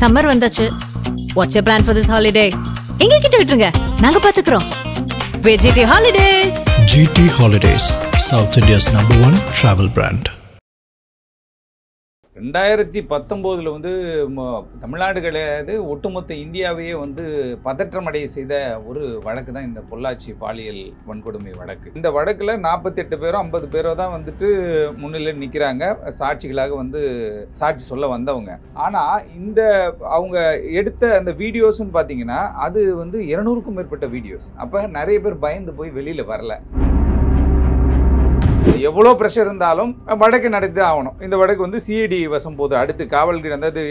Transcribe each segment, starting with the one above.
Summer வந்தாச்சு. What's your plan for this holiday? எங்க கிட்ட விட்டுருங்க, நாங்க பாத்துக்கிறோம். GT Holidays. GT Holidays, South India's #1 travel brand. 2019 வந்து தமிழ்நாடு கிடையாது, ஒட்டுமொத்த இந்தியாவையே வந்து பதற்றமடைய செய்த ஒரு வழக்கு தான் இந்த பொள்ளாச்சி பாலியல் வன்கொடுமை வழக்கு. இந்த வழக்கில் 48 பேரோ 50 பேரோ தான் வந்துட்டு முன்னிலையில் நிற்கிறாங்க, சாட்சிகளாக வந்து சாட்சி சொல்ல வந்தவங்க. ஆனால் இந்த அவங்க எடுத்த அந்த வீடியோஸ்ன்னு பார்த்தீங்கன்னா அது வந்து 200க்கும் மேற்பட்ட வீடியோஸ். அப்போ நிறைய பேர் பயந்து போய் வெளியில் வரல. எவ்வளோ ப்ரெஷர் இருந்தாலும் வழக்கு நடத்தி ஆகணும். இந்த வழக்கு வந்து சிஐடி வசம் போகுது. அடுத்து காவல் அதாவது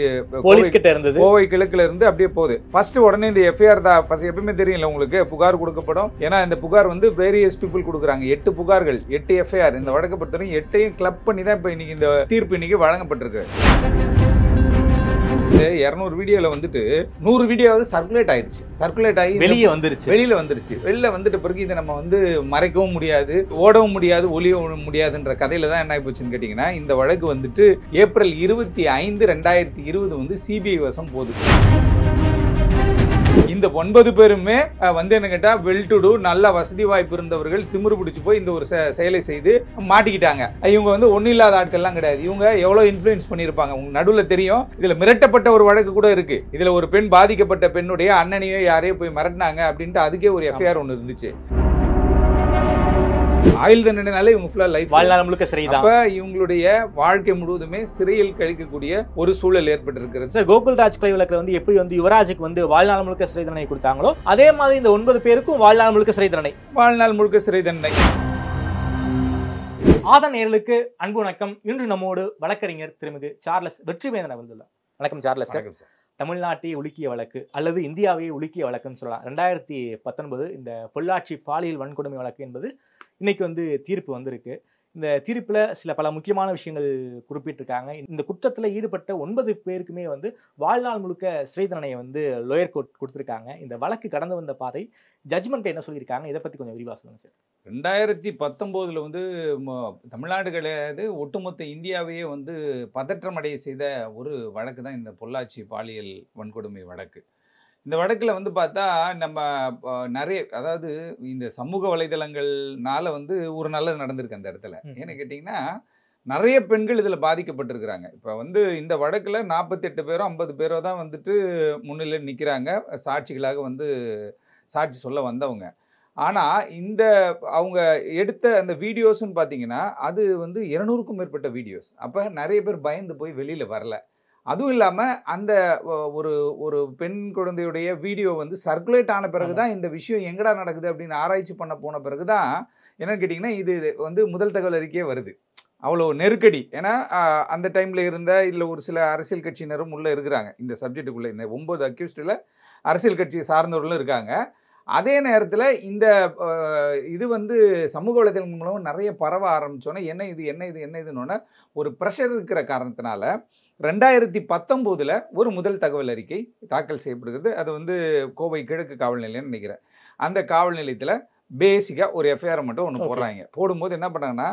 போலீஸ் கிட்ட இருந்தது, கோவை கிழக்குல இருந்து அப்படியே போகுது. ஃபர்ஸ்ட் உடனே இந்த எஃப்ஐஆர் தான் எப்பவுமே தெரியல உங்களுக்கு, புகார் கொடுக்கப்படும். ஏன்னா இந்த புகார் வந்து வேரியஸ் பீப்புள் கொடுக்குறாங்க. 8 புகார்கள், 8 எஃப்ஐஆர். இந்த வழக்கை பொறுத்தவரைக்கும் 8ஐயும் கிளப் பண்ணி தான் இப்போ இன்னைக்கு இந்த தீர்ப்பு இன்னைக்கு வழங்கப்பட்டிருக்கு. 200 வீடியோல வந்துட்டு 100 வீடியோவது சர்க்குலேட் ஆயிடுச்சு. சர்க்குலேட் ஆகி வெளியில வந்துட்டு பிறகு இதை நம்ம வந்து மறைக்கவும் முடியாது, ஓடவும் முடியாது, ஒளியவும் முடியாதுன்ற கதையில தான் என்ன ஆயிப்போச்சுன்னு கேட்டீங்கன்னா, இந்த வழக்கு வந்துட்டு ஏப்ரல் 25, 2020 வந்து சிபிஐ வசம் போகுது. இந்த 9 பேருமே வந்து என்ன கேட்டா வெல் டு டூ, நல்ல வசதி வாய்ப்பு இருந்தவர்கள், திமிரு பிடிச்சு போய் இந்த ஒரு செயலை செய்து மாட்டிக்கிட்டாங்க. இவங்க வந்து ஒன்னும் இல்லாத ஆட்கள்லாம் கிடையாது. இவங்க எவ்வளவு இன்ஃப்ளூயன்ஸ் பண்ணியிருப்பாங்க உங்க நடுவில் தெரியும். இதுல மிரட்டப்பட்ட ஒரு வழக்கு கூட இருக்கு. இதுல ஒரு பெண், பாதிக்கப்பட்ட பெண்ணுடைய அண்ணனையோ யாரையோ போய் மிரட்டினாங்க அப்படின்ட்டு அதுக்கே ஒரு எஃப்ஐஆர் ஒன்று இருந்துச்சு. ஆயுள் தண்டனைனாலே இவங்க ஃபுல்லா லைஃப் வாழ்நாள் முழுக்க சிறை தான். அப்ப இவங்களுடைய வாழ்க்கை முழுவதுமே சிறையில் கழிக்கக்கூடிய ஒரு சூழல் ஏற்பட்டிருக்கிறது. சார், கோகுல்ராஜ் கொலை வழக்குல வந்து எப்படி வந்து யுவராஜுக்கு வந்து வாழ்நாள் முழுக்க சிறை தண்டனை கொடுத்தாங்களோ அதே மாதிரி இந்த 9 பேருக்கும் வாழ்நாள் முழுக்க சிறை தண்டனை. ஆதன் நேயர்களுக்கு அன்பு வணக்கம். இன்று நம்மோடு வழக்கறிஞர் திருமிகு சார்லஸ் வெற்றிவேந்தன் வந்துள்ளார். வணக்கம் சார்லஸ் சார். தமிழ்நாட்டையே உலுக்கிய வழக்கு அல்லது இந்தியாவையே உலுக்கிய வழக்குன்னு சொல்லலாம். 2019 இந்த பொள்ளாச்சி பாலியல் வன்கொடுமை வழக்கு என்பது இன்னைக்கு வந்து தீர்ப்பு வந்திருக்கு. இந்த தீர்ப்புல பல முக்கியமான விஷயங்கள் குறிப்பிட்டிருக்காங்க. இந்த குற்றத்தில் ஈடுபட்ட 9 பேருக்குமே வந்து வாழ்நாள் முழுக்க சிறை தண்டனையை வந்து லோயர் கோர்ட் கொடுத்துருக்காங்க. இந்த வழக்கு கடந்து வந்த பாதை, ஜட்ஜ்மெண்ட் என்ன சொல்லியிருக்காங்க, இதை பத்தி கொஞ்சம் விரிவாக சொல்லுங்க சார். 2019 வந்து தமிழ்நாடு கிடையாது, ஒட்டுமொத்த இந்தியாவையே வந்து பதற்றமடைய செய்த ஒரு வழக்கு தான் இந்த பொள்ளாச்சி பாலியல் வன்கொடுமை வழக்கு. இந்த வழக்கில் வந்து பார்த்தா நம்ம நிறைய, அதாவது இந்த சமூக வலைதளங்கள்னால வந்து ஒரு நல்லது நடந்திருக்கு அந்த இடத்துல. ஏன்னு கேட்டிங்கன்னா, நிறைய பெண்கள் இதில் பாதிக்கப்பட்டிருக்கிறாங்க. இப்போ வந்து இந்த வழக்கில் 48 பேரோ 50 பேரோ தான் வந்துட்டு முன்னிலையில் நிற்கிறாங்க, சாட்சிகளாக வந்து சாட்சி சொல்ல வந்தவங்க. ஆனால் இந்த அவங்க எடுத்த அந்த வீடியோஸ்ன்னு பார்த்தீங்கன்னா அது வந்து 200க்கும் மேற்பட்ட வீடியோஸ். அப்போ நிறைய பேர் பயந்து போய் வெளியில் வரல. அதுவும் இல்லாமல் அந்த ஒரு பெண் குழந்தையுடைய வீடியோ வந்து சர்க்குலேட் ஆன பிறகு தான் இந்த விஷயம் எங்கடா நடக்குது அப்படின்னு ஆராய்ச்சி பண்ண போன பிறகு தான் என்னன்னு கேட்டிங்கன்னா, இது வந்து முதல் தகவல் அறிக்கையே வருது. அவ்வளோ நெருக்கடி. ஏன்னா அந்த டைமில் இருந்த இதில் ஒரு சில அரசியல் கட்சியினரும் உள்ளே இருக்கிறாங்க. இந்த சப்ஜெக்டுக்குள்ளே இந்த 9 அக்யூஸ்டில் அரசியல் கட்சியை சார்ந்தவர்களும் இருக்காங்க. அதே நேரத்தில் இந்த இது வந்து சமூக வலைதளங்கள் மூலம் நிறைய பரவ ஆரம்பித்தோன்னே என்ன இதுன்னு ஒரு ப்ரெஷர் இருக்கிற காரணத்தினால 2019 ஒரு முதல் தகவல் அறிக்கை தாக்கல் செய்யப்படுகிறது. அது வந்து கோவை கிழக்கு காவல் நிலையம்னு நினைக்கிறேன். அந்த காவல் நிலையத்தில் பேசிக்காக ஒரு எஃப்ஐஆர் மட்டும் ஒன்று போடுறாங்க. போடும்போது என்ன பண்ணாங்கன்னா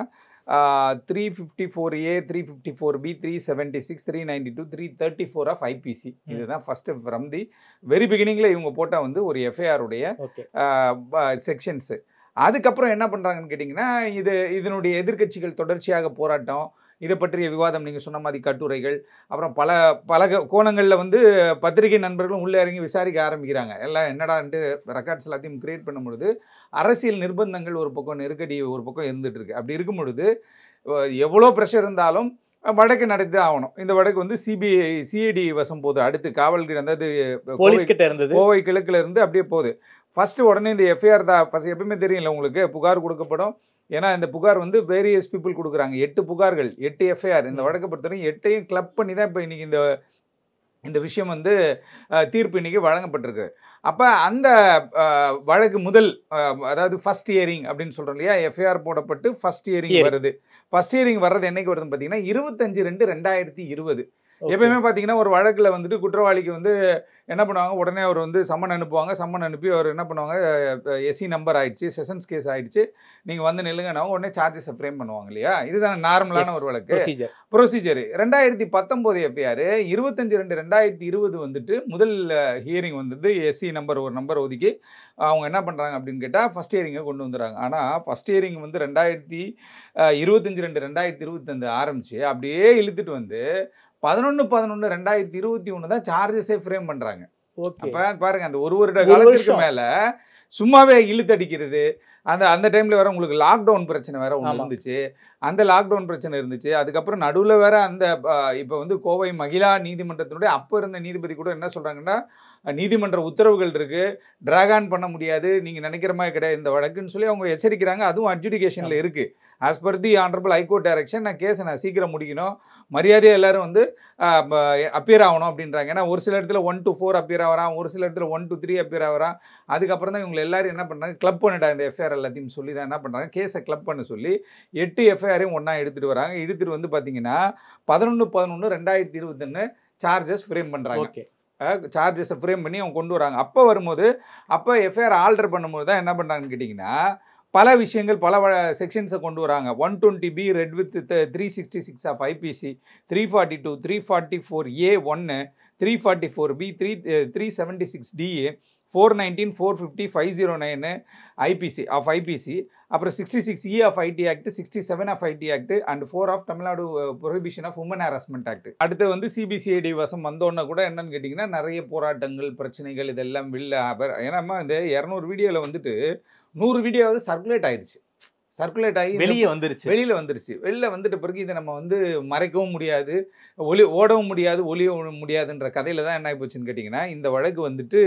354A, 354B, 376, 392, 334 ஆஃப் IPC. இதுதான் ஃபர்ஸ்ட் ஃப்ரம் தி வெரி பிகினிங்கில் இவங்க போட்டால் வந்து ஒரு எஃப்ஐஆருடைய செக்ஷன்ஸு. அதுக்கப்புறம் என்ன பண்ணுறாங்கன்னு கேட்டிங்கன்னா, இதனுடைய எதிர்க்கட்சிகள் தொடர்ச்சியாக போராட்டம், இதை பற்றிய விவாதம், நீங்கள் சொன்ன மாதிரி கட்டுரைகள், அப்புறம் பல கோணங்களில் வந்து பத்திரிகை நண்பர்களும் உள்ளே இறங்கி விசாரிக்க ஆரம்பிக்கிறாங்க. எல்லாம் என்னடான்ட்டு ரெக்கார்ட்ஸ் எல்லாத்தையும் கிரியேட் பண்ணும் பொழுது அரசியல் நிர்பந்தங்கள் ஒரு பக்கம், நெருக்கடி ஒரு பக்கம் இருந்துகிட்டு இருக்கு. அப்படி இருக்கும் பொழுது எவ்வளோ ப்ரெஷர் இருந்தாலும் வழக்கு நடத்தி ஆகணும். இந்த வழக்கு வந்து சிஐடி வசம் போகுது. அடுத்து காவல் அதாவது போலீஸ் கிட்ட இருந்தது, கோவை கிழக்குல இருந்து அப்படியே போகுது. ஃபர்ஸ்ட் உடனே இந்த எஃப்ஐஆர் தான் எப்பவுமே தெரியல உங்களுக்கு, புகார் கொடுக்கப்படும். ஏன்னா இந்த புகார் வந்து வேரியஸ் பீப்புள் கொடுக்குறாங்க. 8 புகார்கள், 8 எஃப்ஐஆர். இந்த வழக்கை பொறுத்தவரைக்கும் 8ஐயும் கிளப் பண்ணி தான் இப்போ இன்னைக்கு இந்த விஷயம் வந்து தீர்ப்பு இன்னைக்கு வழங்கப்பட்டிருக்கு. அப்போ அந்த வழக்கு முதல், அதாவது ஃபர்ஸ்ட் ஹியரிங் அப்படின்னு சொல்கிறோம் இல்லையா, எஃப்ஐஆர் போடப்பட்டு ஃபர்ஸ்ட் ஹியரிங் வருது. ஃபர்ஸ்ட் ஹியரிங் வர்றது என்னைக்கு வருதுன்னு பார்த்தீங்கன்னா 25/2/2020. எப்பயுமே பார்த்தீங்கன்னா ஒரு வழக்கில் வந்துட்டு குற்றவாளிக்கு வந்து என்ன பண்ணுவாங்க, உடனே அவர் வந்து சம்மன் அனுப்புவாங்க. சம்மன் அனுப்பி அவர் என்ன பண்ணுவாங்க, எஸ்சி நம்பர் ஆயிடுச்சு, செஷன்ஸ் கேஸ் ஆயிடுச்சு, நீங்கள் வந்து நில்லுங்கன்னா உடனே சார்ஜஸை ஃப்ரேம் பண்ணுவாங்க இல்லையா? இதுதான் நார்மலான ஒரு வழக்கு ப்ரொசீஜர். 2019 எஃப்ஐஆர் 25/2/2020 வந்துட்டு முதல் ஹியரிங் வந்தது. எஸ்சி நம்பர் ஒரு நம்பர் ஒதுக்கி அவங்க என்ன பண்ணுறாங்க அப்படின்னு கேட்டால் ஃபஸ்ட் ஹியரிங்கை கொண்டு வந்துடுறாங்க. ஆனால் ஃபஸ்ட் ஹியரிங் வந்து 25/2/2025 ஆரம்பிச்சு அப்படியே இழுத்துட்டு வந்து 11/11/2021 தான் சார்ஜஸே ஃப்ரேம் பண்ணுறாங்க. அப்போ பாருங்க, அந்த ஒரு வருட காலத்துக்கு மேலே சும்மாவே இழுத்தடிக்கிறது. அந்த டைமில் வேற உங்களுக்கு லாக்டவுன் பிரச்சனை வேற ஒன்று இருந்துச்சு. அந்த லாக்டவுன் பிரச்சனை இருந்துச்சு. அதுக்கப்புறம் நடுவில் வேற அந்த இப்போ வந்து கோவை மகிழா நீதிமன்றத்தினுடைய அப்போ இருந்த நீதிபதி கூட என்ன சொல்கிறாங்கன்னா, நீதிமன்ற உத்தரவுகள் இருக்குது, ட்ராகான் பண்ண முடியாது, நீங்கள் நினைக்கிற மாதிரி கிடையாது இந்த வழக்குன்னு சொல்லி அவங்க எச்சரிக்கிறாங்க. அதுவும் அட்ஜுடிகேஷனில் இருக்குது. As per the honourable high court direction, நான் கேஸை நான் சீக்கிரம் முடிக்கணும், மரியாதையாக எல்லோரும் வந்து அப்பியர் ஆகணும் அப்படின்றாங்க. ஏன்னா ஒரு சில இடத்துல 1 to 4 அப்பியர் ஆகிறான், ஒரு சில இடத்துல 1 to 3 அப்பியர் ஆகிறான். அதுக்கப்புறம் தான் இவங்க எல்லாரும் என்ன பண்ணுறாங்க, கிளப் பண்ணிட்டா இந்த எஃப்ஐஆர் எல்லாத்தையும் சொல்லி தான் என்ன பண்ணுறாங்க, கேஸை கிளப் பண்ண சொல்லி 8 எஃப்ஐஆரையும் ஒன்றா எடுத்துகிட்டு வராங்க. எடுத்துகிட்டு வந்து பார்த்தீங்கன்னா 11/11/2021 சார்ஜஸ் ஃப்ரேம் பண்ணுறாங்க. சார்ஜஸை ஃப்ரேம் பண்ணி அவங்க கொண்டு வராங்க. அப்போ எஃப்ஐஆர் ஆல்டர் பண்ணும்போது தான் என்ன பண்ணுறாங்கன்னு கேட்டிங்கன்னா, பல விஷயங்கள் பல செக்ஷன்ஸை கொண்டு வராங்க. 120B read with 366 of IPC, 342, 344A1, 344B, 376DA, 419, 450, 509 IPC of IPC, அப்புறம் 66E of IT act, 67 of IT act and 4 of Tamil Nadu prohibition of woman harassment act. அடுத்து வந்து சிபிசிஐடி வசம் வந்தோன்னா கூட என்னன்னு கேட்டிங்கன்னா, நிறைய போராட்டங்கள் பிரச்சனைகள் இதெல்லாம் ஏன்னா இந்த 200 வீடியோவில் வந்துட்டு 100 வீடியோவது சர்க்குலேட் ஆயிடுச்சு. சர்க்குலேட் ஆகி வெளியில் வந்துருச்சு. வெளில வந்துட்ட பிறகு இதை நம்ம வந்து மறைக்கவும் முடியாது, ஓடவும் முடியாது, ஒளியவும் முடியாதுன்ற கதையில் தான் என்ன ஆகிப்போச்சுன்னு கேட்டிங்கன்னா, இந்த வழக்கு வந்துட்டு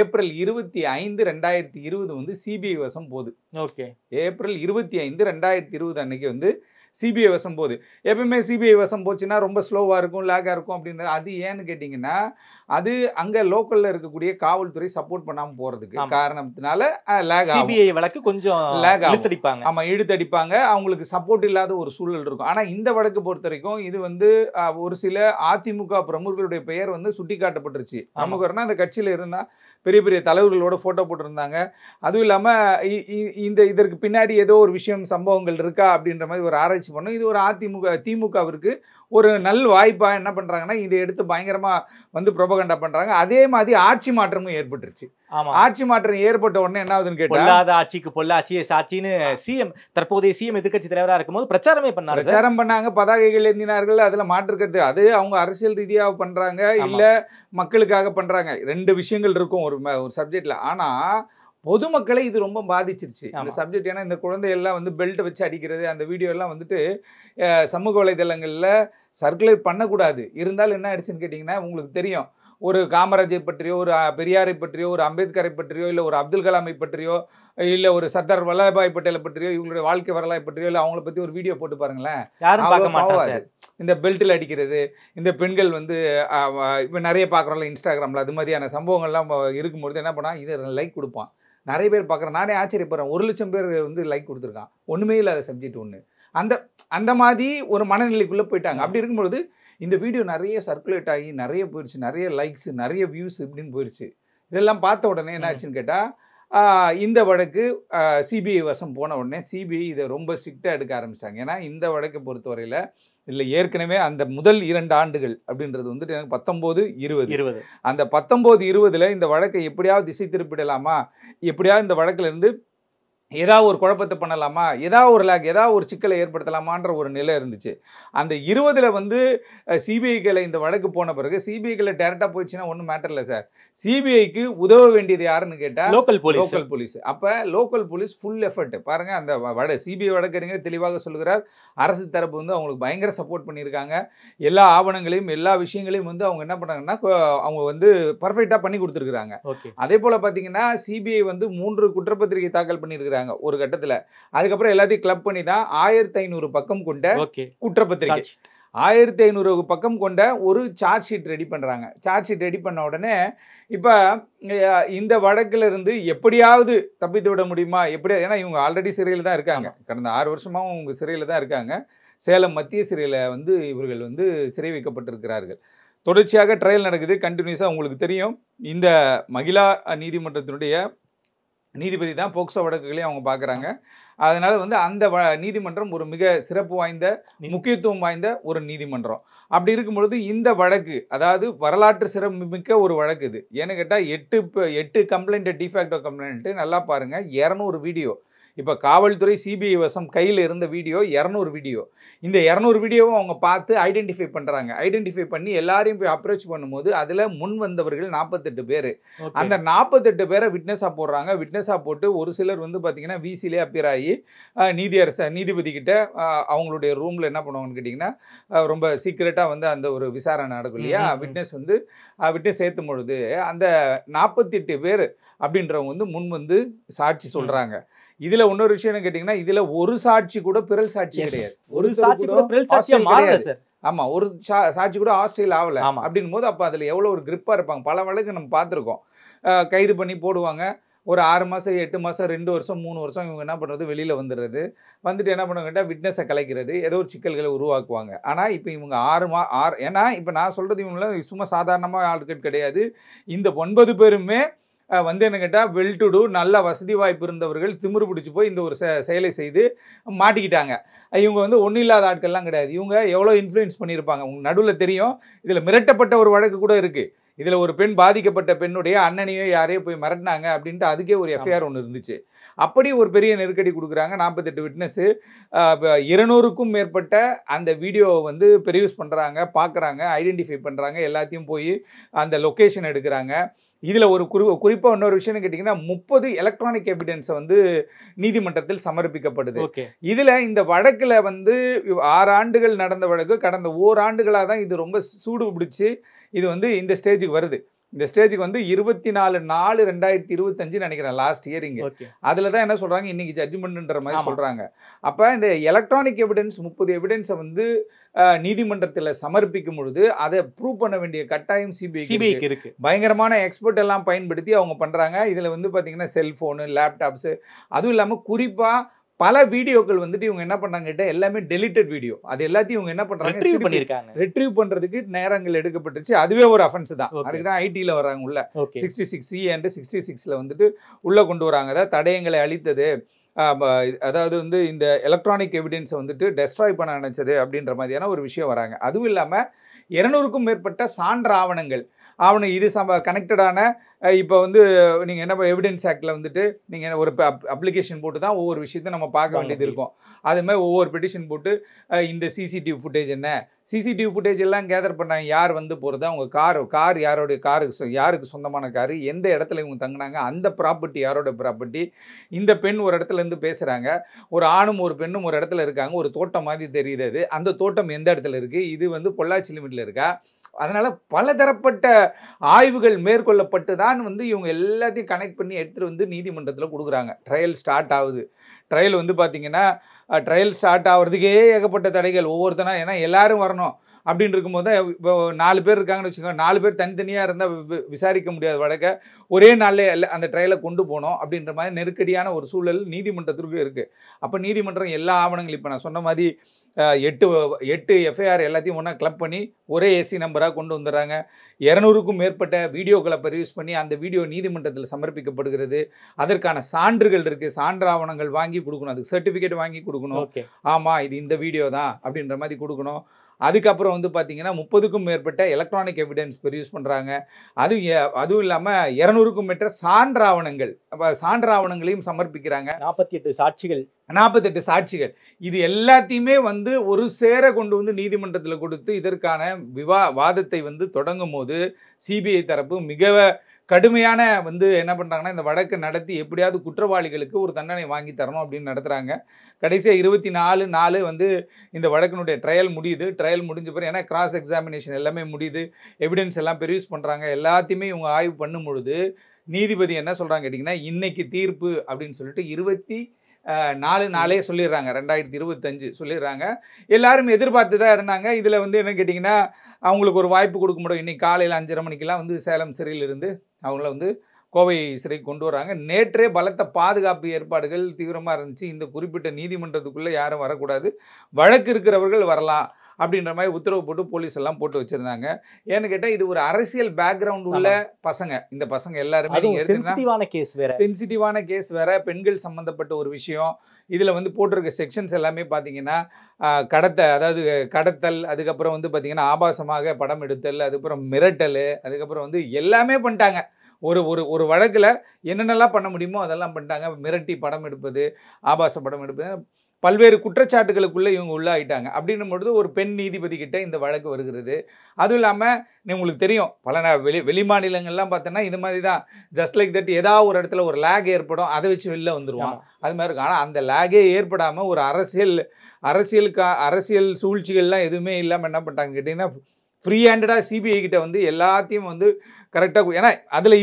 ஏப்ரல் 25, 2020 வந்து சிபிஐ வசம் போகுது. ஓகே, ஏப்ரல் 25, 2020 அன்னைக்கு வந்து சிபிஐ வசம் போகுது. எப்பவுமே சிபிஐ வசம் போச்சுன்னா ரொம்ப ஸ்லோவாக இருக்கும், லேக்காக இருக்கும் அப்படின்றது. அது ஏன்னு கேட்டிங்கன்னா, அது அங்கே லோக்கலில் இருக்கக்கூடிய காவல்துறை சப்போர்ட் பண்ணாமல் போகிறதுக்கு காரணத்தினால லேக் ஆகும். சிபிஐ வழக்கு கொஞ்சம் லேக் இழுத்தடிப்பாங்க. ஆமாம், இழுத்தடிப்பாங்க. அவங்களுக்கு சப்போர்ட் இல்லாத ஒரு சூழல் இருக்கும். ஆனால் இந்த வழக்கு பொறுத்த வரைக்கும் இது வந்து ஒரு சில அதிமுக பிரமுகர்களுடைய பெயர் வந்து சுட்டி காட்டப்பட்டுருச்சு. பிரமுகர்னா அந்த கட்சியில் இருந்தால் பெரிய பெரிய தலைவர்களோட ஃபோட்டோ போட்டிருந்தாங்க. அதுவும் இல்லாமல் இதற்கு பின்னாடி ஏதோ ஒரு விஷயம் சம்பவங்கள் இருக்கா அப்படின்ற மாதிரி ஒரு ஆராய்ச்சி பண்ணோம். இது ஒரு திமுகவிற்கு ஒரு நல் வாய்ப்பாக என்ன பண்ணுறாங்கன்னா, இதை எடுத்து பயங்கரமாக வந்து ப்ரொபகண்டா பண்ணுறாங்க. அதே மாதிரி ஆட்சி மாற்றமும் ஏற்பட்டுருச்சு. ஆட்சி மாற்றம் ஏற்பட்ட உடனே என்ன ஆகுதுன்னு கேட்டால், ஆட்சிக்கு பொள்ளாச்சியே சாட்சின்னு தற்போதைய சிஎம் எதிர்க்கட்சி தலைவராக இருக்கும்போது பிரச்சாரம் பண்ணாங்க, பதாகைகள் ஏந்தினார்கள். அதில் மாற்றுக்கிறது அது அவங்க அரசியல் ரீதியாக பண்ணுறாங்க, இல்லை மக்களுக்காக பண்ணுறாங்க. 2 விஷயங்கள் இருக்கும் ஒரு சப்ஜெக்டில். ஆனால் பொதுமக்களை இது ரொம்ப பாதிச்சிருச்சு இந்த சப்ஜெக்ட். ஏன்னா இந்த குழந்தையெல்லாம் வந்து பெல்ட் வச்சு அடிக்கிறது, அந்த வீடியோ எல்லாம் வந்துட்டு சமூக வலைதளங்களில் சர்க்குலேட் பண்ணக்கூடாது. இருந்தாலும் என்ன ஆயிடுச்சுன்னு கேட்டிங்கன்னா, உங்களுக்கு தெரியும், ஒரு காமராஜை பற்றியோ, ஒரு பெரியாரை பற்றியோ, ஒரு அம்பேத்கரை பற்றியோ, இல்லை ஒரு அப்துல் கலாமை பற்றியோ, இல்லை ஒரு சர்தார் வல்லபாய் பட்டேலை பற்றியோ, இவங்களுடைய வாழ்க்கை வரலாறு பற்றியோ, இல்லை அவங்கள பற்றி ஒரு வீடியோ போட்டு பாருங்களேன், இந்த பெல்ட்டில் அடிக்கிறது, இந்த பெண்கள் வந்து இப்போ நிறைய பார்க்குறோம்ல இன்ஸ்டாகிராமில், அது மாதிரியான சம்பவங்கள்லாம் இருக்கும்பொழுது என்ன பண்ணால் இதை லைக் கொடுப்பான். நிறைய பேர் பார்க்குறேன், நானே ஆச்சரியப்படுறேன். 1 லட்சம் பேர் வந்து லைக் கொடுத்துருக்கான். ஒன்றுமே இல்லாத சப்ஜெக்ட் ஒன்று. அந்த மாதிரி ஒரு மனநிலைக்குள்ளே போயிட்டாங்க. அப்படி இருக்கும்பொழுது இந்த வீடியோ நிறைய சர்க்குலேட் ஆகி நிறைய போயிடுச்சு, நிறைய லைக்ஸ், நிறைய வியூஸ் இப்படின்னு போயிடுச்சு. இதெல்லாம் பார்த்த உடனே என்ன ஆச்சுன்னு கேட்டால், இந்த வழக்கு சிபிஐ வசம் போன உடனே சிபிஐ இதை ரொம்ப ஸ்ட்ரிக்டாக எடுக்க ஆரம்பிச்சிட்டாங்க. ஏன்னா இந்த வழக்கை பொறுத்தவரையில் இல்லை ஏற்கனவே அந்த முதல் 2 ஆண்டுகள் அப்படின்றது வந்துட்டு எனக்கு 19, 20 அந்த 19, 20 இந்த வழக்கை எப்படியாவது திசை திருப்பிடலாமா, எப்படியாவது இந்த வழக்கில் இருந்து ஏதாவது ஒரு குழப்பத்தை பண்ணலாமா, ஏதாவது ஒரு லேக், ஏதாவது ஒரு சிக்கலை ஏற்படுத்தலாமான்ற ஒரு நிலை இருந்துச்சு. அந்த 20 வந்து சிபிஐக்களை இந்த வழக்கு போன பிறகு சிபிஐக்களை டேரெக்டாக போயிடுச்சுன்னா ஒன்றும் மேட்டர் இல்லை சார். சிபிஐக்கு உதவ வேண்டியது யாருன்னு கேட்டால் லோக்கல் போலீஸ். அப்போ லோக்கல் போலீஸ் ஃபுல் எஃபர்ட் பாருங்கள். அந்த சிபிஐ வழக்கறிஞர் தெளிவாக சொல்கிறார், அரசு தரப்பு வந்து அவங்களுக்கு பயங்கர சப்போர்ட் பண்ணியிருக்காங்க. எல்லா ஆவணங்களையும் எல்லா விஷயங்களையும் வந்து அவங்க என்ன பண்ணாங்கன்னா அவங்க வந்து பர்ஃபெக்டாக பண்ணி கொடுத்துருக்குறாங்க. அதே போல் பார்த்தீங்கன்னா சிபிஐ வந்து 3 குற்றப்பத்திரிகை தாக்கல் பண்ணியிருக்கிறாங்க ஒரு கட்டத்தில். அதுக்கப்புறம் எல்லாத்தையும் கிளப் பண்ணி தான் 1500 பக்கம் கொண்ட குற்றப்பத்திரிகை, 1500 பக்கம் கொண்ட ஒரு சார்ஜ் ஷீட் ரெடி பண்ணுறாங்க. சார்ஜ் ஷீட் ரெடி பண்ண உடனே இப்போ இந்த வழக்கில் இருந்து எப்படியாவது தப்பித்து விட முடியுமா, ஏன்னா இவங்க ஆல்ரெடி சிறையில் தான் இருக்காங்க. கடந்த 6 வருஷமாகவும் அவங்க சிறையில் தான் இருக்காங்க. சேலம் மத்திய சிறையில் வந்து இவர்கள் வந்து சிறை வைக்கப்பட்டிருக்கிறார்கள். தொடர்ச்சியாக ட்ரையல் நடக்குது கண்டினியூஸாக. உங்களுக்கு தெரியும், இந்த மகிழா நீதிமன்றத்தினுடைய நீதிபதி தான் போக்சோ வழக்குகளையும் அவங்க பார்க்குறாங்க. அதனால் வந்து அந்த நீதிமன்றம் ஒரு மிக சிறப்பு வாய்ந்த முக்கியத்துவம் வாய்ந்த ஒரு நீதிமன்றம். அப்படி இருக்கும் பொழுது இந்த வழக்கு, அதாவது வரலாற்று சிறப்புமிக்க ஒரு வழக்கு இது. ஏன்னு கேட்டால் 8 கம்ப்ளைண்ட்டு, டிஃபேக்டோ கம்ப்ளைண்ட்டு. நல்லா பாருங்கள், 200 வீடியோ. இப்போ காவல்துறை சிபிஐ வசம் கையில் இருந்த வீடியோ 200 வீடியோ. இந்த 200 வீடியோவும் அவங்க பார்த்து ஐடென்டிஃபை பண்ணுறாங்க. ஐடென்டிஃபை பண்ணி எல்லாரையும் போய் அப்ரோச் பண்ணும்போது அதில் முன் வந்தவர்கள் 48 பேர். அந்த 48 பேரை விட்னஸாக போடுறாங்க. விட்னஸாக போட்டு ஒரு சிலர் வந்து பார்த்திங்கன்னா விசிலே அப்பியர் ஆகி நீதிபதி கிட்ட அவங்களுடைய ரூமில் என்ன பண்ணுவாங்கன்னு கேட்டிங்கன்னா, ரொம்ப சீக்கிரட்டாக வந்து அந்த ஒரு விசாரணை நடக்கும் இல்லையா, விட்னஸ் சேர்த்தும் பொழுது அந்த 48 பேர் அப்படின்றவங்க வந்து முன் வந்து சாட்சி சொல்கிறாங்க. இதுல இன்னொரு விஷயம் என்ன கேட்டீங்கன்னா, இதுல ஒரு சாட்சி கூட பிறல் சாட்சி கிடையாது. ஒரு சாட்சி கூட பிறல் சாட்சியா மாறல சார். ஆமா, ஒரு சாட்சி கூட ஆஸ்திரேலியா ஆகல. அப்படின் போது அப்ப அதுல எவ்வளவு ஒரு கிரிப்பா இருப்பாங்க. பல வழக்கு நம்ம பார்த்துருக்கோம். கைது பண்ணி போடுவாங்க. ஒரு 6 மாதம் 8 மாதம் 2 வருஷம் 3 வருஷம் இவங்க என்ன பண்ணுறது, வெளியில் வந்துடுறது. வந்துட்டு என்ன பண்ணுவாங்க கேட்டால் விட்னஸை கலைக்கிறது, ஏதோ ஒரு சிக்கல்களை உருவாக்குவாங்க. ஆனால் இப்போ இவங்க 6 ஏன்னா இப்போ நான் சொல்கிறது இவங்களாம் சும்மா சாதாரணமாக ஆட்கள் கிடையாது. இந்த 9 பேருமே வந்து என்ன கேட்டால் வெல் டு டூ, நல்ல வசதி வாய்ப்பு இருந்தவர்கள். திமிரு பிடிச்சி போய் இந்த ஒரு செயலை செய்து மாட்டிக்கிட்டாங்க. இவங்க வந்து ஒன்றும் இல்லாத ஆட்கள்லாம் கிடையாது. இவங்க எவ்வளோ இன்ஃப்ளூயன்ஸ் பண்ணியிருப்பாங்க உங்களுக்கு நடுவில் தெரியும். இதில் மிரட்டப்பட்ட ஒரு வழக்கு கூட இருக்குது. இதில் ஒரு பெண், பாதிக்கப்பட்ட பெண்ணுடைய அண்ணனையோ யாரையோ போய் மிரட்டினாங்க அப்படின்ட்டு அதுக்கே ஒரு எஃப்ஐஆர் ஒன்று இருந்துச்சு. அப்படி ஒரு பெரிய நெருக்கடி கொடுக்குறாங்க. 48 விட்னஸ்ஸு, 200க்கும் மேற்பட்ட அந்த வீடியோவை வந்து ப்ரொடியூஸ் பண்ணுறாங்க, பார்க்குறாங்க, ஐடென்டிஃபை பண்ணுறாங்க, எல்லாத்தையும் போய் அந்த லொக்கேஷன் எடுக்கிறாங்க. இதில் ஒரு குறிப்பாக இன்னொரு விஷயம்னு கேட்டிங்கன்னா, 30 எலக்ட்ரானிக் எவிடன்ஸை வந்து நீதிமன்றத்தில் சமர்ப்பிக்கப்படுது. இதில் இந்த வழக்கில் வந்து 6 ஆண்டுகள் நடந்த வழக்கு, கடந்த ஓராண்டுகளாக தான் இது ரொம்ப சூடு பிடிச்சி இது வந்து இந்த ஸ்டேஜுக்கு வருது. இந்த ஸ்டேஜுக்கு வந்து 24/4/2025 நினைக்கிறேன் லாஸ்ட் இயரிங்க. அதில் தான் என்ன சொல்கிறாங்க, இன்றைக்கி ஜட்ஜ்மெண்ட்ன்ற மாதிரி சொல்கிறாங்க. அப்போ இந்த எலக்ட்ரானிக் எவிடன்ஸ் 30 எவிடன்ஸை வந்து நீதிமன்றத்தில் சமர்ப்பிக்கும் பொழுது அதை ப்ரூவ் பண்ண வேண்டிய கட்டாயம் சிபிஐக்கு இருக்கு. பயங்கரமான எக்ஸ்பர்ட் எல்லாம் பயன்படுத்தி அவங்க பண்ணுறாங்க. இதில் வந்து பார்த்தீங்கன்னா செல்ஃபோனு, லேப்டாப்ஸு, அதுவும் இல்லாமல் குறிப்பாக பல வீடியோக்கள் வந்துட்டு இவங்க என்ன பண்ணாங்க கேட்டால் எல்லாமே டெலிட்டட் வீடியோ. அது எல்லாத்தையும் இவங்க என்ன பண்ணுறாங்க, ரெட்ரீவ் பண்ணுறதுக்கு நேரங்கள் எடுக்கப்பட்டுச்சு. அதுவே ஒரு அஃபென்ஸ் தான். அதுக்கு தான் ஐடியில் வராங்க உள்ள 66E and 66ல் வந்துட்டு உள்ளே கொண்டு வராங்க. அதாவது தடயங்களை அளித்தது, அதாவது வந்து இந்த எலக்ட்ரானிக் எவிடன்ஸை வந்துட்டு டெஸ்ட்ராய் பண்ண நினைச்சது அப்படின்ற மாதிரியான ஒரு விஷயம் வராங்க. அதுவும் இல்லாமல் 200க்கும் மேற்பட்ட சான்று ஆவணங்கள் இது கனெக்டடான, இப்போ வந்து நீங்கள் என்ன எவிடன்ஸ் ஆக்டில் வந்துட்டு நீங்கள் ஒரு அப்ளிகேஷன் போட்டு தான் ஒவ்வொரு விஷயத்தையும் நம்ம பார்க்க வேண்டியது இருக்கும். அதுமாதிரி ஒவ்வொரு பெட்டிஷன் போட்டு இந்த சிசிடிவி ஃபுட்டேஜ் என்ன, சிசிடிவி ஃபுட்டேஜ் எல்லாம் கேதர் பண்ணாங்க. யார் வந்து போகிறது, அவங்க கார் யாரோடைய யாருக்கு சொந்தமான காரு, எந்த இடத்துல இவங்க தங்கினாங்க, அந்த ப்ராப்பர்ட்டி யாரோட ப்ராப்பர்ட்டி, இந்த பெண் ஒரு இடத்துலேருந்து பேசுகிறாங்க, ஒரு ஆணும் ஒரு பெண்ணும் ஒரு இடத்துல இருக்காங்க, ஒரு தோட்டம் மாதிரி தெரியுது, அது அந்த தோட்டம் எந்த இடத்துல இருக்குது, இது வந்து பொள்ளாச்சி லிமிட்டில் இருக்கா. அதனால் பலதரப்பட்ட ஆய்வுகள் மேற்கொள்ளப்பட்டு தான் வந்து இவங்க எல்லாத்தையும் கனெக்ட் பண்ணி எடுத்துகிட்டு வந்து நீதிமன்றத்தில் கொடுக்குறாங்க. ட்ரையல் ஸ்டார்ட் ஆகுது. ட்ரையல் வந்து பார்த்திங்கன்னா, ட்ரையல் ஸ்டார்ட் ஆகிறதுக்கே ஏகப்பட்ட தடைகள் ஒவ்வொருத்தனா. ஏன்னா எல்லோரும் வரணும் அப்படின்னு இருக்கும்போது தான், இப்போ 4 பேர் இருக்காங்கன்னு வச்சுக்கோங்க, 4 பேர் தனித்தனியாக இருந்தால் விசாரிக்க முடியாத வழக்க ஒரே நாளில் அந்த ட்ரையலை கொண்டு போகணும் அப்படின்ற மாதிரி நெருக்கடியான ஒரு சூழல் நீதிமன்றத்திற்கு இருக்குது. அப்போ நீதிமன்றம் எல்லா ஆவணங்களும் இப்போ நான் சொன்ன மாதிரி 8 எஃப்ஐஆர் எல்லாத்தையும் ஒன்றா கிளப் பண்ணி ஒரே ஏசி நம்பராக கொண்டு வந்துடுறாங்க. 200க்கும் மேற்பட்ட வீடியோக்களை ப்ரொடியூஸ் பண்ணி அந்த வீடியோ நீதிமன்றத்தில் சமர்ப்பிக்கப்படுகிறது. அதற்கான சான்றுகள் இருக்குது, சான்று ஆவணங்கள் வாங்கி கொடுக்கணும், அதுக்கு சர்டிஃபிகேட் வாங்கி கொடுக்கணும். ஆமாம் இது இந்த வீடியோ தான் அப்படின்ற மாதிரி கொடுக்கணும். அதுக்கப்புறம் வந்து பார்த்தீங்கன்னா 30க்கும் மேற்பட்ட எலக்ட்ரானிக் எவிடன்ஸ் ப்ரொடியூஸ் பண்ணுறாங்க. அதுவும் இல்லாமல் 200க்கும் மேற்பட்ட சான்று ஆவணங்களையும் சமர்ப்பிக்கிறாங்க. 48 சாட்சிகள் இது எல்லாத்தையுமே வந்து ஒரு சேர கொண்டு வந்து நீதிமன்றத்தில் கொடுத்து இதற்கான வாதத்தை வந்து தொடங்கும் போது சிபிஐ தரப்பு மிக கடுமையான வந்து என்ன பண்ணுறாங்கன்னா, இந்த வழக்கை நடத்தி எப்படியாவது குற்றவாளிகளுக்கு ஒரு தண்டனை வாங்கி தரணும் அப்படின்னு நடத்துகிறாங்க. கடைசியாக 24/4 வந்து இந்த வழக்கினுடைய ட்ரையல் முடியுது. ட்ரையல் முடிஞ்ச பிறகு ஏன்னா கிராஸ் எக்ஸாமினேஷன் எல்லாமே முடியுது, எவிடன்ஸ் எல்லாம் ப்ரொடியூஸ் பண்ணுறாங்க. எல்லாத்தையுமே இவங்க ஆய்வு பண்ணும் பொழுது நீதிபதி என்ன சொல்கிறாங்க கேட்டிங்கன்னா, இன்னைக்கு தீர்ப்பு அப்படின்னு சொல்லிட்டு 24/4 சொல்லிடுறாங்க, 2025 சொல்லிடுறாங்க. எல்லாரும் எதிர்பார்த்து தான் இருந்தாங்க. இதில் வந்து என்ன கேட்டிங்கன்னா, அவங்களுக்கு ஒரு வாய்ப்பு கொடுக்க முடியும். இன்றைக்கி காலையில் 5:30 மணிக்கெல்லாம் வந்து சேலம் சிறையிலிருந்து அவங்கள வந்து கோவை சிறைக்கு கொண்டு வராங்க. நேற்றே பலத்த பாதுகாப்பு ஏற்பாடுகள் தீவிரமாக இருந்துச்சு. இந்த குறிப்பிட்ட நீதிமன்றத்துக்குள்ளே யாரும் வரக்கூடாது, வழக்கு இருக்கிறவர்கள் வரலாம் அப்படின்ற மாதிரி உத்தரவு போட்டு போலீஸ் எல்லாம் போட்டு வச்சிருந்தாங்க. ஏன்னு கேட்டால் இது ஒரு அரசியல் பேக்ரவுண்ட் உள்ள பசங்க. இந்த பசங்க எல்லாருமே சென்சிட்டிவான கேஸ் வேற, பெண்கள் சம்பந்தப்பட்ட ஒரு விஷயம். இதில் வந்து போட்டிருக்க செக்ஷன்ஸ் எல்லாமே பார்த்தீங்கன்னா அதாவது கடத்தல், அதுக்கப்புறம் வந்து பார்த்தீங்கன்னா ஆபாசமாக படம் எடுத்தல், அதுக்கப்புறம் மிரட்டல், அதுக்கப்புறம் வந்து எல்லாமே பண்ணிட்டாங்க. ஒரு வழக்கில் என்னென்னலாம் பண்ண முடியுமோ அதெல்லாம் பண்ணிட்டாங்க. மிரட்டி படம் எடுப்பது, ஆபாச படம் எடுப்பது, பல்வேறு குற்றச்சாட்டுகளுக்குள்ளே இவங்க உள்ளாயிட்டாங்க. அப்படின்னும் பொழுது ஒரு பெண் நீதிபதி கிட்ட இந்த வழக்கு வருகிறது. அதுவும் இல்லாமல் உங்களுக்கு தெரியும், பல வெளி மாநிலங்கள்லாம் பார்த்தோன்னா இது மாதிரி தான், ஜஸ்ட் லைக் தட் ஏதாவது ஒரு இடத்துல ஒரு லேக் ஏற்படும், அதை வச்சு வெளில வந்துடுவான், அது மாதிரி இருக்கும். ஆனால் அந்த லேகே ஏற்படாமல் ஒரு அரசியல் சூழ்ச்சிகள்லாம் எதுவுமே இல்லாமல் என்ன பண்ணிட்டாங்க கேட்டிங்கன்னா, ஃப்ரீ ஹேண்டடாக சிபிஐ கிட்ட வந்து எல்லாத்தையும் வந்து கரெக்டாக, ஏன்னா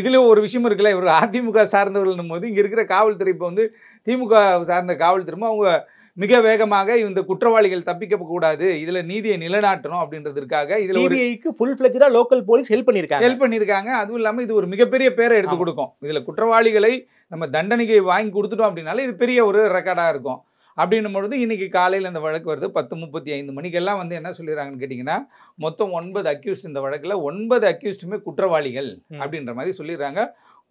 இதில் ஒரு விஷயம் இருக்குல்ல, இவர் அதிமுக சார்ந்தவர்கள்னும் போது இங்கே இருக்கிற காவல்துறை இப்போ வந்து திமுக சார்ந்த காவல்துறை அவங்க மிக வேகமாக இந்த குற்றவாளிகள் தப்பிக்க கூடாது, இதுல நீதியை நிலைநாட்டணும் அப்படின்றதுக்காக இதுல சிபிஐக்கு ஃபுல் ஃப்ளெஜ்டா லோக்கல் போலீஸ் ஹெல்ப் பண்ணிருக்காங்க. அதுவும் இல்லாம இது ஒரு மிகப்பெரிய பேரை எடுத்து கொடுக்கும். இதுல குற்றவாளிகளை நம்ம தண்டனைக்கு வாங்கி கொடுத்துட்டோம் அப்படின்னால இது பெரிய ஒரு ரெக்கார்டா இருக்கும். அப்படின்னும் பொழுது இன்னைக்கு காலையில் இந்த வழக்கு வருது. 10:35 மணிக்கெல்லாம் வந்து என்ன சொல்லிடுறாங்கன்னு கேட்டிங்கன்னா, மொத்தம் 9 அக்யூஸ்ட், இந்த வழக்கில் 9 அக்யூஸ்டுமே குற்றவாளிகள் அப்படின்ற மாதிரி சொல்லிடுறாங்க.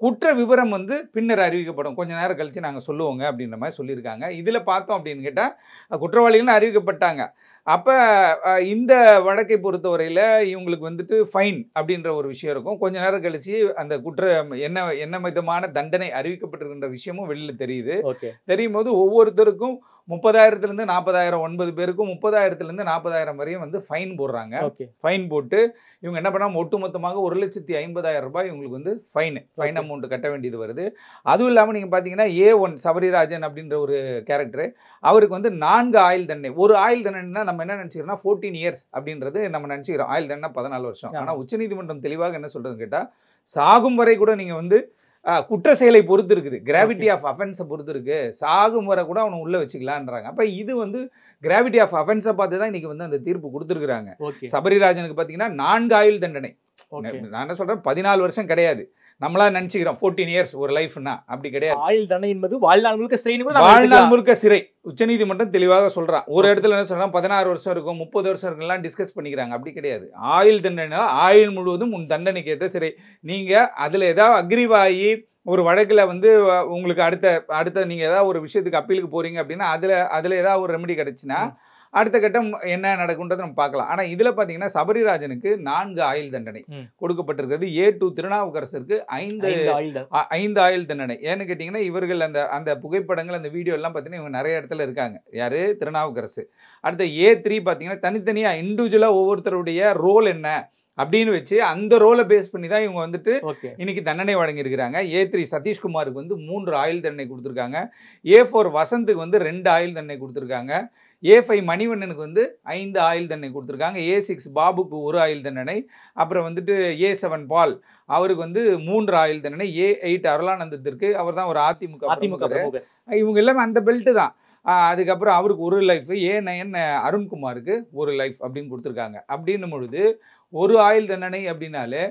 குற்ற விவரம் வந்து பின்னர் அறிவிக்கப்படும், கொஞ்ச நேரம் கழித்து நாங்கள் சொல்லுவோங்க அப்படின்ற மாதிரி சொல்லியிருக்காங்க. இதில் பார்த்தோம் அப்படின்னு கேட்டால் குற்றவாளிகள்னு அறிவிக்கப்பட்டாங்க. அப்போ இந்த வழக்கை பொறுத்தவரையில் இவங்களுக்கு வந்துட்டு ஃபைன் அப்படின்ற ஒரு விஷயம் இருக்கும். கொஞ்ச நேரம் கழித்து அந்த என்ன விதமான தண்டனை அறிவிக்கப்பட்டிருக்கின்ற விஷயமும் வெளியில் தெரியுது. தெரியும் போது ஒவ்வொருத்தருக்கும் 30,000 40,000, 9 பேருக்கும் 30,000 40,000 வரையும் வந்து ஃபைன் போடுறாங்க. ஃபைன் போட்டு இவங்க என்ன பண்ணாமல் ஒட்டுமொத்தமாக 1,50,000 ரூபாய் இவங்களுக்கு வந்து ஃபைன் அமௌண்ட் கட்ட வேண்டியது வருது. அதுவும் இல்லாமல் நீங்கள் பார்த்தீங்கன்னா A1 சபரிராஜன் அப்படின்ற ஒரு கேரக்டரு, அவருக்கு வந்து 4 ஆயுள் தண்டனை. ஒரு ஆயுள் தண்டனைனா நம்ம என்ன நினச்சிக்கிறோம்னா 14 இயர்ஸ் அப்படின்றது நம்ம நினச்சிக்கிறோம், ஆயுள் தண்டனை 14 வருஷம். ஆனால் உச்சநீதிமன்றம் தெளிவாக என்ன சொல்கிறதுன்னு கேட்டால், சாகும் வரை கூட நீங்கள் வந்து குற்ற செயலை பொறுத்து இருக்குது, கிராவிட்டி ஆஃப் அஃபென்ஸை பொறுத்து இருக்கு, சாகும் வரை கூட அவனை உள்ள வச்சுக்கலான்றாங்க. அப்போ இது வந்து கிராவிட்டி ஆஃப் அஃபென்ஸை பார்த்து தான் இன்னைக்கு வந்து அந்த தீர்ப்பு கொடுத்துருக்குறாங்க. சபரிராஜனுக்கு பார்த்தீங்கன்னா 4 ஆயுள் தண்டனை. நான் என்ன சொல்கிறேன், 14 வருஷம் கிடையாது. நம்மளா நினைச்சுக்கிறோம் 14 இயர்ஸ் ஒரு லைஃப்னா, அப்படி கிடையாது. ஆயுள் தண்டனை என்பது வாழ்நாள் முழுக்க சிறை. வாழ்நாள் முழுக்க சிறை. உச்சநீதிமன்றம் தெளிவாக சொல்றான். ஒரு இடத்துல என்ன சொல்றான், 16 வருஷம் இருக்கும், 30 வருஷம் இருக்குலாம் டிஸ்கஸ் பண்ணிக்கிறாங்க. அப்படி கிடையாது. ஆயுள் தண்டனை ஆயுள் முழுவதும் உன் தண்டனை கேட்ட சிறை. நீங்க அதுல ஏதாவது அக்ரிவாகி ஒரு வழக்கில் வந்து உங்களுக்கு அடுத்த நீங்க ஏதாவது ஒரு விஷயத்துக்கு அப்பீலுக்கு போறீங்க அப்படின்னா அதுல ஏதாவது ஒரு ரெமெடி கிடைச்சுன்னா அடுத்த கட்டம் என்ன நடக்கும்ன்றதை நம்ம பார்க்கலாம். ஆனால் இதில் பார்த்தீங்கன்னா சபரிராஜனுக்கு 4 ஆயுள் தண்டனை கொடுக்கப்பட்டிருக்கிறது. A2 திருநாவுக்கரசருக்கு 5 ஆயுள் தண்டனை. ஏன்னு கேட்டிங்கன்னா இவர்கள் அந்த புகைப்படங்கள், அந்த வீடியோ எல்லாம் பார்த்தீங்கன்னா இவங்க நிறைய இடத்துல இருக்காங்க. யார்? திருநாவுக்கரசு. அடுத்த A3 பார்த்தீங்கன்னா தனித்தனியாக இண்டிவிஜுவலாக ஒவ்வொருத்தருடைய ரோல் என்ன அப்படின்னு வச்சு அந்த ரோலை பேஸ் பண்ணி தான் இவங்க வந்துட்டு இன்னைக்கு தண்டனை வழங்கியிருக்கிறாங்க. A3 சதீஷ்குமாருக்கு வந்து 3 ஆயுள் தண்டனை கொடுத்துருக்காங்க. A4 வசந்துக்கு வந்து 2 ஆயுள் தண்டனை கொடுத்துருக்காங்க. A5 மணிவண்ணனுக்கு வந்து 5 ஆயுள் தண்டனை கொடுத்துருக்காங்க. A6 பாபுக்கு 1 ஆயுள் தண்டனை. அப்புறம் வந்துட்டு A7 பால் அவருக்கு வந்து 3 ஆயுள் தண்டனை. A8 அருளானந்தத்திற்கு, அவர் தான் ஒரு அதிமுக. இவங்க எல்லாமே அந்த பெல்ட்டு தான். அதுக்கப்புறம் அவருக்கு 1 லைஃப். A9 அருண்குமாருக்கு 1 லைஃப் அப்படின்னு கொடுத்துருக்காங்க. அப்படின்னும் பொழுது ஒரு ஆயுள் தண்டனை அப்படின்னாலே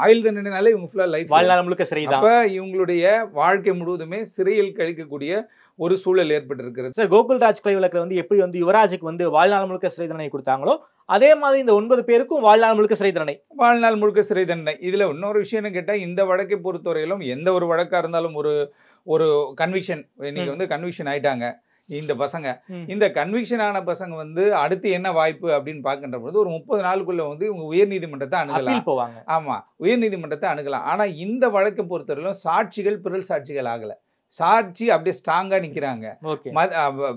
ஆயுள் தண்டனைனாலே இவங்க ஃபுல்லாக லைஃப் வாழ்நாள் முழுக்க சிறை தான். அப்போ இவங்களுடைய வாழ்க்கை முழுவதுமே சிறையில் கழிக்கக்கூடிய ஒரு சூழல் ஏற்பட்டிருக்கிறது. சார், கோகுல்ராஜ் கொலை வழக்கில் வந்து எப்படி வந்து யுவராஜுக்கு வந்து வாழ்நாள் முழுக்க சிறை தண்டனை கொடுத்தாங்களோ அதே மாதிரி இந்த 9 பேருக்கும் வாழ்நாள் முழுக்க சிறை தண்டனை. இதில் இன்னொரு விஷயம் கேட்டால், இந்த வழக்கை பொறுத்தவரையிலும் எந்த ஒரு வழக்காக இருந்தாலும் ஒரு கன்விக்ஷன், இன்னைக்கு வந்து கன்விக்ஷன் ஆயிட்டாங்க இந்த பசங்க. இந்த கன்விக்ஷன் ஆன பசங்க வந்து அடுத்து என்ன வாய்ப்பு அப்படின்னு பார்க்கின்ற பொழுது ஒரு 30 நாளுக்குள்ள வந்து இவங்க உயர்நீதிமன்றத்தை அணுகலாம். ஆமா, உயர்நீதிமன்றத்தை அணுகலாம். ஆனா இந்த வழக்கை பொறுத்தவரையிலும் சாட்சிகள் பிறல் சாட்சிகள் ஆகல. சாட்சி அப்படியே ஸ்ட்ராங்கா நிக்கிறாங்க.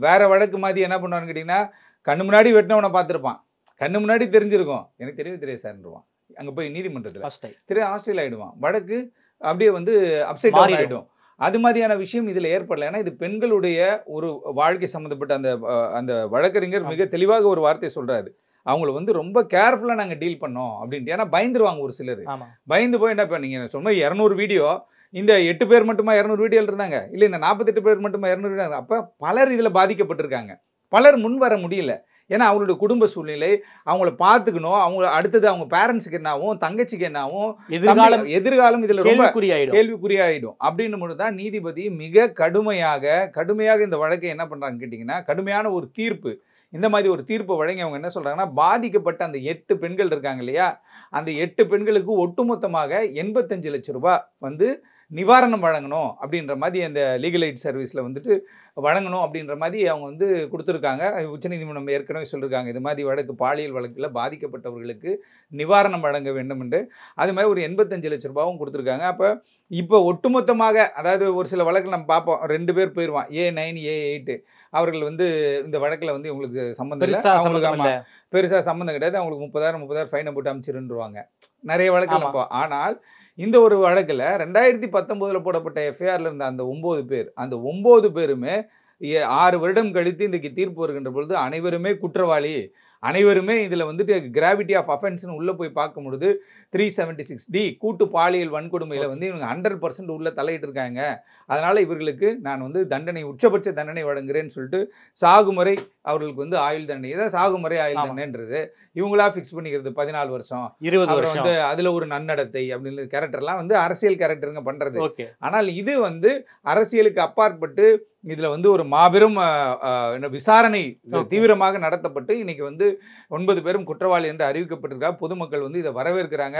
வேற வழக்கு மாதிரி என்ன பண்ணுவான்னு கேட்டீங்கன்னா, கண்ணு முன்னாடி வெட்டினவனை பார்த்துருப்பான், கண்ணு முன்னாடி தெரிஞ்சிருக்கும், எனக்கு தெரியாது சார்ன்றுவான். அங்க போய் நீதிமன்றத்துல ஆஸ்திரேலியா ஆயிடுவான். வழக்கு அப்படியே வந்து அப்சைட் டவுன் ஆயிடும். அது மாதிரியான விஷயம் இதில் ஏற்படலை. ஏன்னா இது பெண்களுடைய ஒரு வாழ்க்கை சம்மந்தப்பட்ட அந்த வழக்கறிஞர் மிக தெளிவாக ஒரு வார்த்தை சொல்றாரு, அவங்கள வந்து ரொம்ப கேர்ஃபுல்லாக நாங்கள் டீல் பண்ணோம் அப்படின்ட்டு. ஏன்னா பயந்துருவாங்க ஒரு சிலர். பயந்து போய் என்ன பண்ணீங்க சொன்ன 200 வீடியோ, இந்த 8 பேர் மட்டுமா 200 வீடியோ இருந்தாங்க, இல்லை இந்த 48 பேர் மட்டுமா 200 வீடியோ. அப்போ பலர் இதில் பாதிக்கப்பட்டிருக்காங்க. பலர் முன் வர முடியல. ஏன்னா அவங்களுடைய குடும்ப சூழ்நிலை, அவங்கள பார்த்துக்கணும், அவங்க அடுத்தது அவங்க பேரண்ட்ஸுக்கு என்னாகும், தங்கச்சிக்கு என்னாகும், எதிர்காலம் இதுல ரொம்ப கேள்விக்குறியாயிடும் அப்படின்னு மட்டும் தான் நீதிபதி மிக கடுமையாக இந்த வழக்கை என்ன பண்றாங்க கேட்டீங்கன்னா, கடுமையான ஒரு தீர்ப்பு, இந்த மாதிரி ஒரு தீர்ப்பு வழங்கி அவங்க என்ன சொல்றாங்கன்னா, பாதிக்கப்பட்ட அந்த 8 பெண்கள் இருக்காங்க இல்லையா, அந்த 8 பெண்களுக்கு ஒட்டுமொத்தமாக 85 லட்சம் ரூபாய் வந்து நிவாரணம் வழங்கணும் அப்படின்ற மாதிரி அந்த லீகல் எய்ட் சர்வீஸில் வந்துட்டு வழங்கணும் அப்படின்ற மாதிரி அவங்க வந்து கொடுத்துருக்காங்க. உச்சநீதிமன்றம் ஏற்கனவே சொல்லியிருக்காங்க, இது மாதிரி வழக்கு பாலியல் வழக்கில் பாதிக்கப்பட்டவர்களுக்கு நிவாரணம் வழங்க வேண்டும் என்று. அது மாதிரி ஒரு 85 லட்சம் ரூபாவும் கொடுத்துருக்காங்க. அப்போ இப்போ ஒட்டுமொத்தமாக, அதாவது ஒரு சில வழக்கில் நம்ம பார்ப்போம், 2 பேர் போயிடுவான், A9 A8, அவர்கள் வந்து இந்த வழக்கில் வந்து இவங்களுக்கு சம்மந்தம் இல்லை, அவங்களுக்கு பெருசாக சம்மந்தம் கிடையாது, அவங்களுக்கு 30,000 ஃபைனை போட்டு அமைச்சிருந்துருவாங்க நிறைய வழக்கில் நம்ம. ஆனால் இந்த ஒரு வழக்கில் 2019 போடப்பட்ட எஃப்ஐஆரில் இருந்த அந்த 9 பேர், அந்த 9 பேருமே 6 வருடம் கழித்து இன்றைக்கு தீர்ப்பு வருகின்ற பொழுது அனைவருமே குற்றவாளி, அனைவருமே இதில் வந்துட்டு கிராவிட்டி ஆஃப் அஃபென்ஸ்னு உள்ளே போய் பார்க்கும் பொழுது 376D கூட்டு பாலியல் வன்கொடுமையில் வந்து இவங்க 100% உள்ள தலையிட்டு இருக்காங்க. அதனால் இவர்களுக்கு நான் வந்து தண்டனை, உச்சபட்ச தண்டனை வழங்குறேன்னு சொல்லிட்டு சாகுமுறை அவர்களுக்கு வந்து ஆயுள் தண்டனை. இதான் சாகுமுறை ஆயுள் தண்டனைன்றது இவங்களா ஃபிக்ஸ் பண்ணிக்கிறது. 14 வருஷம் 20 வருஷம் வந்து அதில் ஒரு நன்னடத்தை அப்படின்னு கேரக்டர்லாம் வந்து அரசியல் கேரக்டருங்க பண்ணுறது. ஆனால் இது வந்து அரசியலுக்கு அப்பாற்பட்டு இதில் வந்து ஒரு மாபெரும் விசாரணை தீவிரமாக நடத்தப்பட்டு இன்னைக்கு வந்து 9 பேரும் குற்றவாளி என்று அறிவிக்கப்பட்டிருக்காங்க. பொதுமக்கள் வந்து இதை வரவேற்கிறாங்க,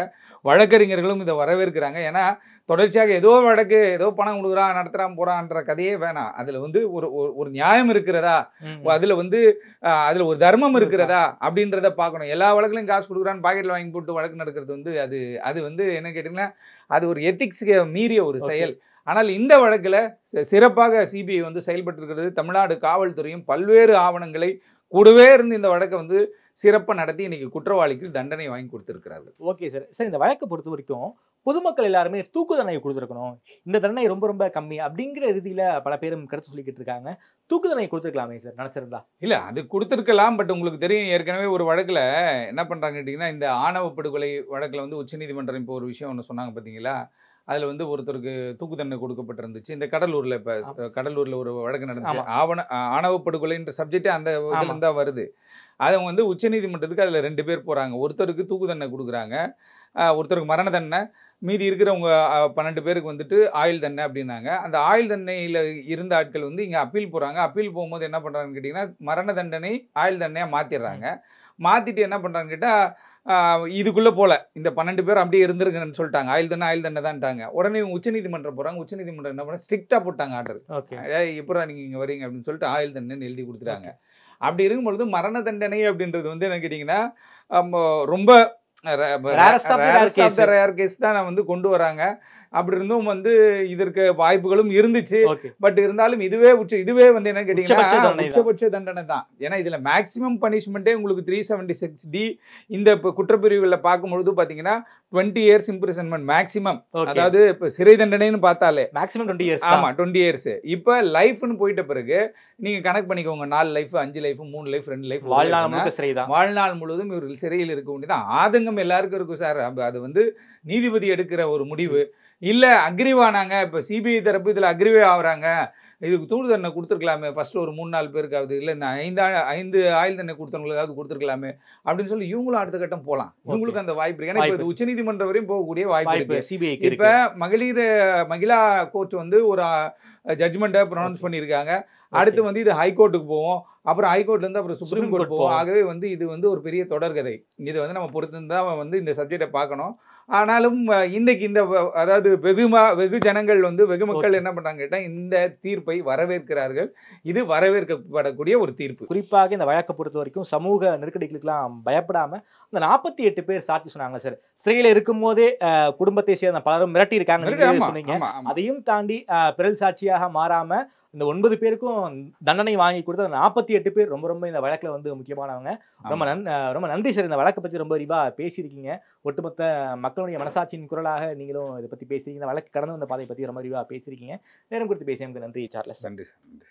வழக்கறிஞர்களும் இதை வரவேற்கிறாங்க. ஏன்னா தொடர்ச்சியாக ஏதோ வழக்கு, ஏதோ பணம் கொடுக்குறான், நடத்துகிறான், போகிறான்ற கதையே வேணாம். அதில் வந்து ஒரு நியாயம் இருக்கிறதா, அதில் வந்து அதில் ஒரு தர்மம் இருக்கிறதா அப்படின்றத பார்க்கணும். எல்லா வழக்குலையும் காசு கொடுக்குறான்னு பாக்கெட்டில் வாங்கி போட்டு வழக்கு நடக்கிறது வந்து அது வந்து என்ன கேட்டிங்கன்னா, அது ஒரு எத்திக்ஸுக்கு மீறிய ஒரு செயல். ஆனால் இந்த வழக்கில் சிறப்பாக சிபிஐ வந்து செயல்பட்டு இருக்கிறது. தமிழ்நாடு காவல்துறையும் பல்வேறு ஆவணங்களை கூடவே இருந்து இந்த வழக்கை வந்து சிறப்பாக நடத்தி இன்னைக்கு குற்றவாளிக்கு தண்டனை வாங்கி கொடுத்திருக்கிறார்கள். Okay sir. சார், இந்த வழக்கை பொறுத்த வரைக்கும் பொதுமக்கள் எல்லாருமே தூக்கு தண்டனை கொடுத்துருக்கணும், இந்த தண்டனை ரொம்ப ரொம்ப கம்மி அப்படிங்கிற ரீதியில பல பேரும் கருத்து சொல்லிக்கிட்டு இருக்காங்க. தூக்கு தண்டனை கொடுத்துருக்கலாமே சார் நினைச்சிருந்தா? இல்ல, அது கொடுத்துருக்கலாம். பட் உங்களுக்கு தெரியும், ஏற்கனவே ஒரு வழக்குல என்ன பண்றாங்க கேட்டீங்கன்னா, இந்த ஆணவ படுகொலை வழக்குல வந்து உச்சநீதிமன்றம் இப்போ ஒரு விஷயம் ஒன்று சொன்னாங்க பார்த்தீங்களா, அதில் வந்து ஒருத்தருக்கு தூக்கு தண்டனை கொடுக்கப்பட்டிருந்துச்சு. இந்த கடலூரில், இப்போ கடலூரில் ஒரு வழக்கு நடந்துச்சு. ஆணவ படுகொலைன்ற சப்ஜெக்டே அந்த இதில் தான் வருது. அதை வந்து உச்சநீதிமன்றத்துக்கு அதில் 2 பேர் போகிறாங்க. ஒருத்தருக்கு தூக்கு தண்டனை கொடுக்குறாங்க, ஒருத்தருக்கு மரண தண்டனை, மீதி இருக்கிறவங்க 12 பேருக்கு வந்துட்டு ஆயுள் தண்டனை அப்படின்னாங்க. அந்த ஆயுள் தண்டனையில் இருந்த ஆட்கள் வந்து இங்கே அப்பீல் போகிறாங்க. அப்பீல் போகும்போது என்ன பண்ணுறாங்கன்னு கேட்டிங்கன்னா, மரண தண்டனை ஆயுள் தண்டனையாக மாற்றிடுறாங்க. மாற்றிட்டு என்ன பண்ணுறாங்கன்னு கேட்டால், இதுக்குள்ளே போல இந்த 12 பேர் அப்படியே இருந்துருங்கன்னு சொல்லிட்டாங்க, ஆயுள் தண்டனை தான்ட்டாங்க. உடனே இவங்க உச்சநீதிமன்றம் போகிறாங்க. உச்சநீதிமன்றம் என்ன பண்ண, ஸ்ட்ரிக்டாக போட்டாங்க ஆர்டர். எப்போ நீங்கள் இங்கே வரீங்க அப்படின்னு சொல்லிட்டு ஆயுள் தண்டனை எழுதி கொடுத்துட்டாங்க. அப்படி இருக்கும்பொழுது மரண தண்டனை அப்படின்றது வந்து என்ன கேட்டிங்கன்னா, ரொம்ப ரேர் கேஸ் தான் வந்து கொண்டு வராங்க. அப்படி இருந்தும் வந்து இதற்கு வாய்ப்புகளும் இருந்துச்சு. பட் இருந்தாலும் இதுவே வந்து என்ன கேட்டீங்கன்னா உச்சபட்ச தண்டனை தான். ஏன்னா இதுல மேக்சிமம் பனிஷ்மெண்ட்டே உங்களுக்கு 376D இந்த குற்றப்பிரிவுகளில் பார்க்கும்பொழுது பாத்தீங்கன்னா 20 years இம்ப்ரிசன்மெண்ட் மேக்சிமம். அதாவது இப்போ சிறை தண்டனைன்னு பார்த்தாலே மேக்சிமம் 20 years. ஆமா, 20 years. இப்போ லைஃப்னு போயிட்ட பிறகு நீங்க கனெக்ட் பண்ணிக்கோங்க, 4 லைஃப், 5 லைஃப், 3 லைஃப், 2 லைஃப், வாழ்நாள் முழுவதும் இவர்கள் சிறையில் இருக்க வேண்டியதான். ஆதங்கம் எல்லாருக்கும் இருக்கும் சார். அது வந்து நீதிபதி எடுக்கிற ஒரு முடிவு இல்லை. அக்ரிவானாங்க, இப்போ சிபிஐ தரப்பு இதில் அக்ரிவே ஆகுறாங்க, இதுக்கு தூக்கு தண்டனை கொடுத்துருக்கலாமே ஃபர்ஸ்ட் ஒரு 3-4 பேருக்காவது, இல்லை இந்த 5 ஆயுள் தண்டனை கொடுத்தவங்களுக்காவது கொடுத்துருக்கலாமே அப்படின்னு சொல்லி இவங்களும் அடுத்த கட்டம் போகலாம். இவங்களுக்கு அந்த வாய்ப்பு இருக்கு. ஏன்னா இப்போ உச்சநீதிமன்றம் வரையும் போகக்கூடிய வாய்ப்பு இருக்கு சிபிஐ. இப்போ மகிழா கோர்ட் வந்து ஒரு ஜட்ஜ்மெண்ட்டை ப்ரொனவுன்ஸ் பண்ணியிருக்காங்க. அடுத்து வந்து இது ஹைகோர்ட்டுக்கு போவோம், அப்புறம் ஹைகோர்ட்லேருந்து அப்புறம் சுப்ரீம் கோர்ட் போவோம். ஆகவே வந்து இது வந்து ஒரு பெரிய தொடர்கதை. இதை வந்து நம்ம பொறுத்து தான் வந்து இந்த சப்ஜெக்டை பார்க்கணும். ஆனாலும் இன்னைக்கு இந்த அதாவது வெகு ஜனங்கள் வந்து வெகு மக்கள் என்ன பண்ணுறாங்க கேட்டால் இந்த தீர்ப்பை வரவேற்கிறார்கள். இது வரவேற்கப்படக்கூடிய ஒரு தீர்ப்பு. குறிப்பாக இந்த வழக்கை பொறுத்த வரைக்கும் சமூக நெருக்கடிகளுக்கெல்லாம் பயப்படாமல் அந்த 48 பேர் சாட்சி சொன்னாங்க சார். சிறையில் இருக்கும் போதே குடும்பத்தை சேர்ந்த பலரும் மிரட்டி இருக்காங்க சொன்னீங்க. அதையும் தாண்டி பிறல் சாட்சியாக மாறாம இந்த 9 பேருக்கும் தண்டனை வாங்கி கொடுத்த 48 பேர் ரொம்ப ரொம்ப இந்த வழக்கில் வந்து முக்கியமானவங்க. ரொம்ப நன்றி சார். இந்த வழக்கை பற்றி ரொம்ப விரிவாக பேசியிருக்கீங்க. ஒட்டுமொத்த மக்களுடைய மனசாட்சியின் குரலாக நீங்களும் இதை பற்றி பேசியிருக்கீங்க. இந்த வழக்கு கடந்து வந்த பாதை பற்றி ரொம்ப விரிவாக பேசியிருக்கீங்க. நேரம் கொடுத்து பேசியமைக்கு நன்றி சார்லஸ். நன்றி சார். நன்றி.